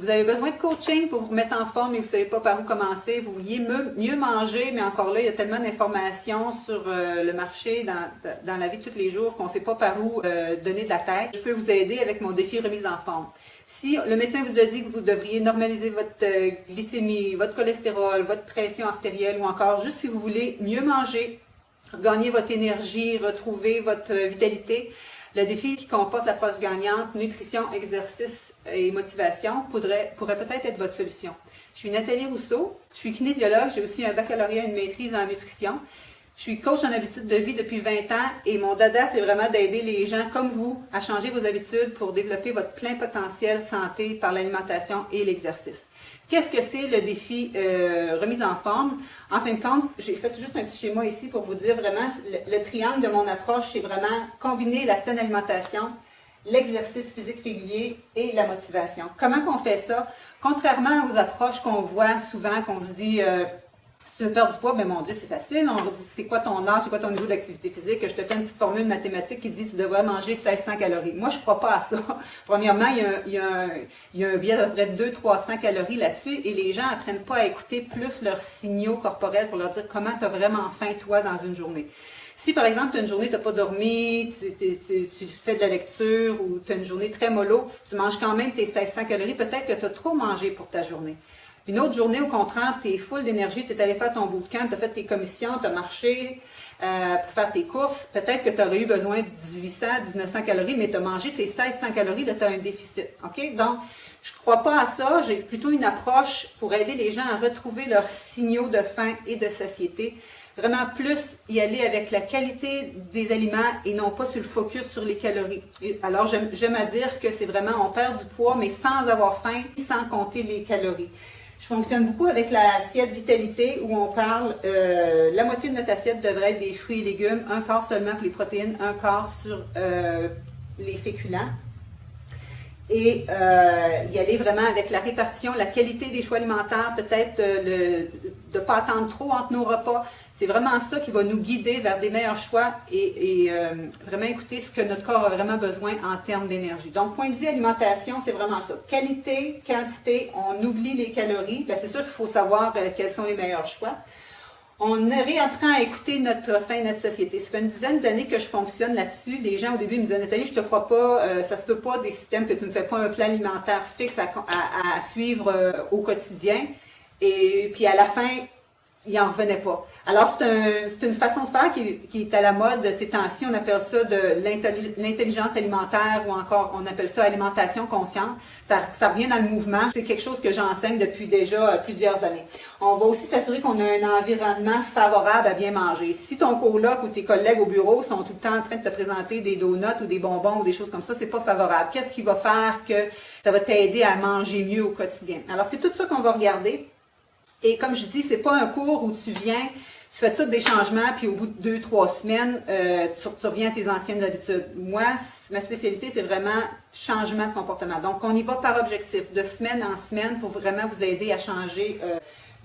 Vous avez besoin de coaching pour vous remettre en forme et vous ne savez pas par où commencer. Vous vouliez mieux manger, mais encore là, il y a tellement d'informations sur le marché dans la vie de tous les jours qu'on ne sait pas par où donner de la tête. Je peux vous aider avec mon défi remise en forme. Si le médecin vous a dit que vous devriez normaliser votre glycémie, votre cholestérol, votre pression artérielle ou encore juste si vous voulez mieux manger, gagner votre énergie, retrouver votre vitalité, le défi qui comporte l'approche gagnante, nutrition, exercice et motivation pourrait peut-être être votre solution. Je suis Nathalie Rousseau, je suis kinésiologue, j'ai aussi un baccalauréat et une maîtrise en nutrition. Je suis coach en habitudes de vie depuis 20 ans et mon dada, c'est vraiment d'aider les gens comme vous à changer vos habitudes pour développer votre plein potentiel santé par l'alimentation et l'exercice. Qu'est-ce que c'est le défi remise en forme? En fin de compte, j'ai fait juste un petit schéma ici pour vous dire vraiment, le triangle de mon approche, c'est vraiment combiner la saine alimentation, l'exercice physique régulier et la motivation. Comment qu'on fait ça? Contrairement aux approches qu'on voit souvent, qu'on se dit, si tu veux perdre du poids, ben mon Dieu, c'est facile. On va dire, c'est quoi ton âge, c'est quoi ton niveau d'activité physique? Je te fais une petite formule mathématique qui dit que tu devrais manger 1600 calories. Moi, je ne crois pas à ça. Premièrement, il y a un biais d'à peu près 200-300 calories là-dessus et les gens n'apprennent pas à écouter plus leurs signaux corporels pour leur dire comment tu as vraiment faim, toi, dans une journée. Si, par exemple, tu as une journée, tu n'as pas dormi, tu fais de la lecture ou tu as une journée très mollo, tu manges quand même tes 1600 calories, peut-être que tu as trop mangé pour ta journée. Une autre journée, au contraire, tu es full d'énergie, tu es allé faire ton bootcamp, tu as fait tes commissions, tu as marché pour faire tes courses. Peut-être que tu aurais eu besoin de 1800-1900 calories, mais tu as mangé tes 1600 calories, là tu as un déficit. OK? Donc, je ne crois pas à ça. J'ai plutôt une approche pour aider les gens à retrouver leurs signaux de faim et de satiété. Vraiment plus y aller avec la qualité des aliments et non pas sur le focus sur les calories. Alors, j'aime à dire que c'est vraiment, on perd du poids, mais sans avoir faim, sans compter les calories. Je fonctionne beaucoup avec l'assiette vitalité où on parle, la moitié de notre assiette devrait être des fruits et légumes, un quart seulement pour les protéines, un quart sur les féculents. Et y aller vraiment avec la répartition, la qualité des choix alimentaires, peut-être de ne pas attendre trop entre nos repas. C'est vraiment ça qui va nous guider vers des meilleurs choix et vraiment écouter ce que notre corps a vraiment besoin en termes d'énergie. Donc, point de vue alimentation, c'est vraiment ça. Qualité, quantité, on oublie les calories. Bien, c'est sûr qu'il faut savoir quels sont les meilleurs choix. On réapprend à écouter notre faim et notre satiété. Ça fait une dizaine d'années que je fonctionne là-dessus. Les gens, au début, me disaient, Nathalie, je te crois pas, ça se peut pas des systèmes que tu ne fais pas un plan alimentaire fixe à suivre au quotidien. Et puis, à la fin, ils n'en revenaient pas. Alors, c'est une façon de faire qui est à la mode ces temps-ci. On appelle ça de l'intelligence alimentaire ou encore, on appelle ça alimentation consciente. Ça revient dans le mouvement. C'est quelque chose que j'enseigne depuis déjà plusieurs années. On va aussi s'assurer qu'on a un environnement favorable à bien manger. Si ton coloc ou tes collègues au bureau sont tout le temps en train de te présenter des donuts ou des bonbons ou des choses comme ça, c'est pas favorable. Qu'est-ce qui va faire que ça va t'aider à manger mieux au quotidien? Alors, c'est tout ça qu'on va regarder. Et comme je dis, c'est pas un cours où tu viens, tu fais tous des changements, puis au bout de 2-3 semaines, tu reviens à tes anciennes habitudes. Moi, ma spécialité, c'est vraiment changement de comportement. Donc, on y va par objectif, de semaine en semaine, pour vraiment vous aider à changer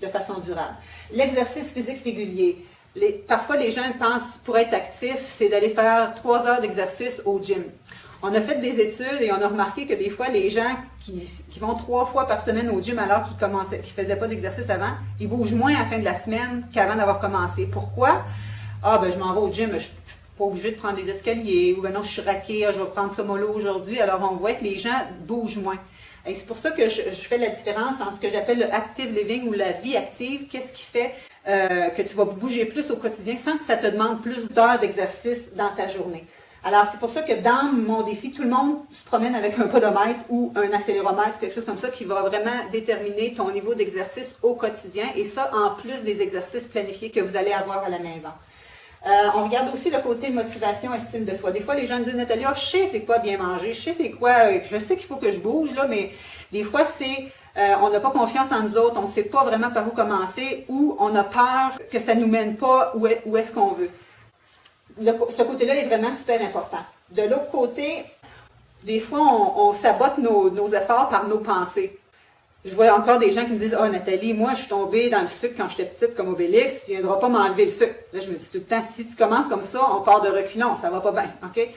de façon durable. L'exercice physique régulier. Parfois, les gens pensent, pour être actif, c'est d'aller faire 3 heures d'exercice au gym. On a fait des études et on a remarqué que des fois, les gens qui vont 3 fois par semaine au gym alors qu'ils ne faisaient pas d'exercice avant, ils bougent moins à la fin de la semaine qu'avant d'avoir commencé. Pourquoi? Ah, ben je m'en vais au gym, je ne suis pas obligée de prendre des escaliers, ou ben non, je suis raquée, je vais prendre ce mollo aujourd'hui. Alors, on voit que les gens bougent moins. Et c'est pour ça que je fais la différence entre ce que j'appelle le active living ou la vie active. Qu'est-ce qui fait que tu vas bouger plus au quotidien sans que ça te demande plus d'heures d'exercice dans ta journée? Alors, c'est pour ça que dans mon défi, tout le monde se promène avec un podomètre ou un accéléromètre, quelque chose comme ça, qui va vraiment déterminer ton niveau d'exercice au quotidien, et ça, en plus des exercices planifiés que vous allez avoir à la maison. On regarde aussi le côté motivation, estime de soi. Des fois, les gens me disent, Nathalie, je sais c'est quoi bien manger, je sais c'est quoi, je sais qu'il faut que je bouge, là, mais des fois, c'est... on n'a pas confiance en nous autres, on ne sait pas vraiment par où commencer, ou on a peur que ça ne nous mène pas où est-ce qu'on veut. Ce côté-là est vraiment super important. De l'autre côté, des fois, on sabote nos efforts par nos pensées. Je vois encore des gens qui me disent « Ah, Nathalie, moi, je suis tombée dans le sucre quand j'étais petite comme Obélix, tu ne viendras pas m'enlever le sucre. » Là, je me dis tout le temps, si tu commences comme ça, on part de reculons, ça va pas bien, OK? Il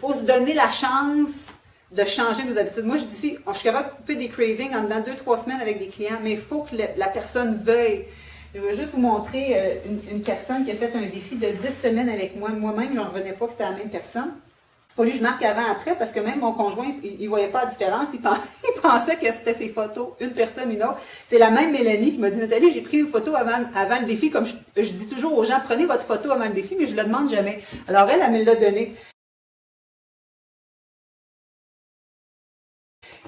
faut se donner la chance de changer nos habitudes. Moi, je dis, je suis capable de couper des cravings en dedans 2-3 semaines avec des clients, mais il faut que la personne veuille. Je vais juste vous montrer une personne qui a fait un défi de 10 semaines avec moi. Moi-même, je n'en revenais pas que c'était la même personne. Pas lui, je marque avant-après, parce que même mon conjoint, il ne voyait pas la différence. Il pensait que c'était ses photos, une personne, une autre. C'est la même Mélanie qui m'a dit, Nathalie, j'ai pris une photo avant le défi, comme je dis toujours aux gens, prenez votre photo avant le défi, mais je ne le demande jamais. Alors elle me l'a donné.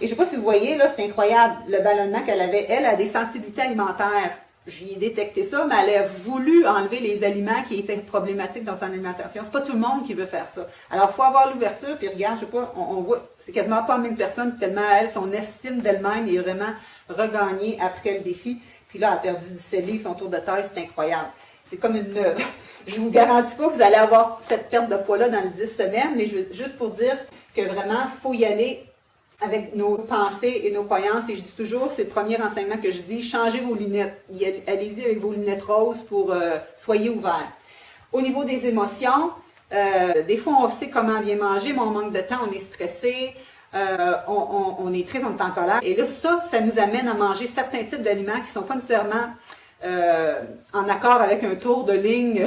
Et je ne sais pas si vous voyez, là, c'est incroyable, le ballonnement qu'elle avait. Elle a des sensibilités alimentaires. J'ai détecté ça, mais elle a voulu enlever les aliments qui étaient problématiques dans son alimentation. C'est pas tout le monde qui veut faire ça. Alors, il faut avoir l'ouverture, puis regarde, je sais pas, on voit, c'est quasiment pas la même personne, tellement elle, son estime d'elle-même est vraiment regagnée après le défi. Puis là, elle a perdu 17 livres, son tour de taille, c'est incroyable. C'est comme une neuve. Je vous garantis pas que vous allez avoir cette perte de poids-là dans les 10 semaines, mais juste pour dire que vraiment, il faut y aller avec nos pensées et nos croyances. Et je dis toujours, c'est le premier enseignement que je dis, changez vos lunettes. Allez-y avec vos lunettes roses pour soyez ouverts. Au niveau des émotions, des fois on sait comment bien manger, mais on manque de temps, on est stressé, on est triste, on est en colère. Et là, ça nous amène à manger certains types d'aliments qui ne sont pas nécessairement en accord avec un tour de ligne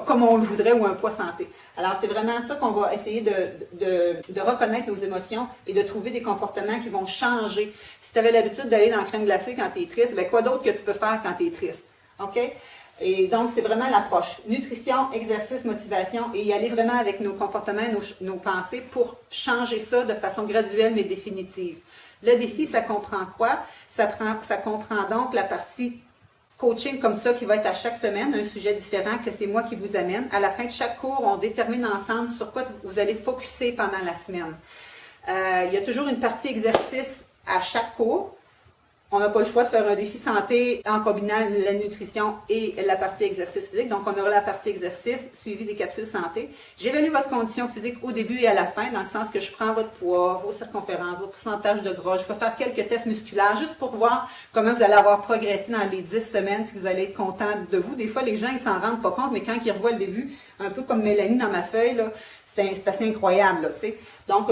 comme on le voudrait ou un poids santé. Alors, c'est vraiment ça qu'on va essayer de reconnaître nos émotions et de trouver des comportements qui vont changer. Si tu avais l'habitude d'aller dans la crème glacée quand tu es triste, bien, quoi d'autre que tu peux faire quand tu es triste? OK? Et donc, c'est vraiment l'approche. Nutrition, exercice, motivation et y aller vraiment avec nos comportements, nos pensées pour changer ça de façon graduelle mais définitive. Le défi, ça comprend quoi? Ça comprend donc la partie coaching comme ça qui va être à chaque semaine, un sujet différent que c'est moi qui vous amène. À la fin de chaque cours, on détermine ensemble sur quoi vous allez focusser pendant la semaine. Il y a toujours une partie exercice à chaque cours. On n'a pas le choix de faire un défi santé en combinant la nutrition et la partie exercice physique. Donc, on aura la partie exercice suivie des capsules santé. J'évalue votre condition physique au début et à la fin, dans le sens que je prends votre poids, vos circonférences, vos pourcentages de gras. Je vais faire quelques tests musculaires juste pour voir comment vous allez avoir progressé dans les 10 semaines, puis vous allez être content de vous. Des fois, les gens, ils s'en rendent pas compte, mais quand ils revoient le début, un peu comme Mélanie dans ma feuille, là, c'est assez incroyable, là, tu sais. Donc,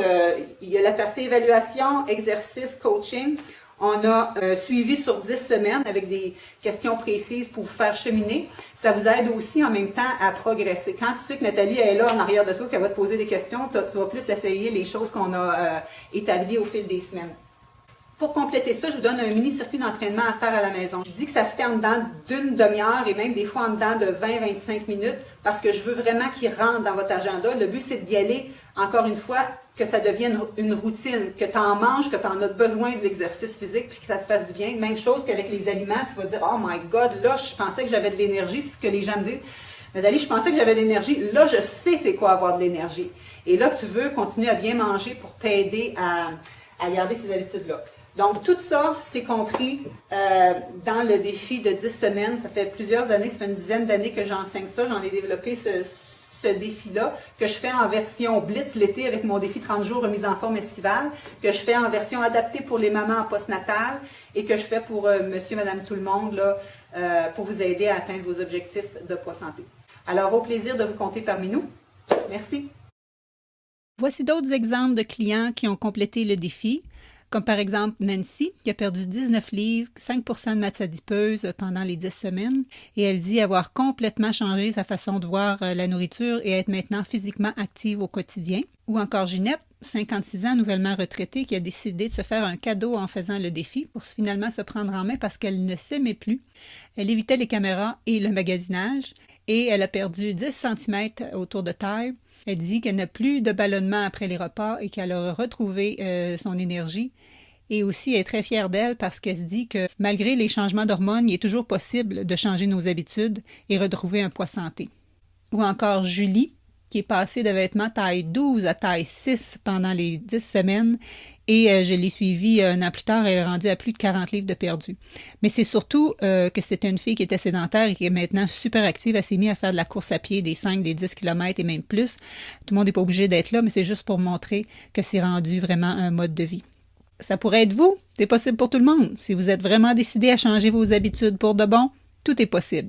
il y a la partie évaluation, exercice, coaching. On a suivi sur 10 semaines avec des questions précises pour vous faire cheminer. Ça vous aide aussi en même temps à progresser. Quand tu sais que Nathalie est là en arrière de toi, qu'elle va te poser des questions, tu vas plus essayer les choses qu'on a établies au fil des semaines. Pour compléter ça, je vous donne un mini-circuit d'entraînement à faire à la maison. Je dis que ça se fait en dedans d'une demi-heure et même des fois en dedans de 20-25 minutes parce que je veux vraiment qu'il rentre dans votre agenda. Le but, c'est d'y aller, encore une fois, que ça devienne une routine, que tu en manges, que tu en as besoin de l'exercice physique puis que ça te fasse du bien. Même chose qu'avec les aliments, tu vas dire « Oh my God, là, je pensais que j'avais de l'énergie. » C'est ce que les gens me disent. « Nathalie, je pensais que j'avais de l'énergie. Là, je sais c'est quoi avoir de l'énergie. » Et là, tu veux continuer à bien manger pour t'aider à garder ces habitudes-là. Donc, tout ça, c'est compris dans le défi de 10 semaines. Ça fait plusieurs années, ça fait une dizaine d'années que j'enseigne ça. J'en ai développé ce défi-là, que je fais en version Blitz l'été avec mon défi 30 jours remise en forme estivale, que je fais en version adaptée pour les mamans en postnatal et que je fais pour monsieur, madame, tout le monde, là, pour vous aider à atteindre vos objectifs de poids santé. Alors, au plaisir de vous compter parmi nous. Merci. Voici d'autres exemples de clients qui ont complété le défi. Comme par exemple Nancy, qui a perdu 19 livres, 5% de masse adipeuse pendant les 10 semaines, et elle dit avoir complètement changé sa façon de voir la nourriture et être maintenant physiquement active au quotidien. Ou encore Ginette, 56 ans, nouvellement retraitée, qui a décidé de se faire un cadeau en faisant le défi pour finalement se prendre en main parce qu'elle ne s'aimait plus. Elle évitait les caméras et le magasinage, et elle a perdu 10 cm autour de taille. Elle dit qu'elle n'a plus de ballonnement après les repas et qu'elle a retrouvé son énergie. Et aussi, elle est très fière d'elle parce qu'elle se dit que malgré les changements d'hormones, il est toujours possible de changer nos habitudes et retrouver un poids santé. Ou encore Julie, qui est passée de vêtements taille 12 à taille 6 pendant les 10 semaines. Et je l'ai suivie un an plus tard, elle est rendue à plus de 40 livres de perdu. Mais c'est surtout que c'était une fille qui était sédentaire et qui est maintenant super active. Elle s'est mise à faire de la course à pied, des 5, des 10 km et même plus. Tout le monde n'est pas obligé d'être là, mais c'est juste pour montrer que c'est rendu vraiment un mode de vie. Ça pourrait être vous, c'est possible pour tout le monde. Si vous êtes vraiment décidé à changer vos habitudes pour de bon, tout est possible.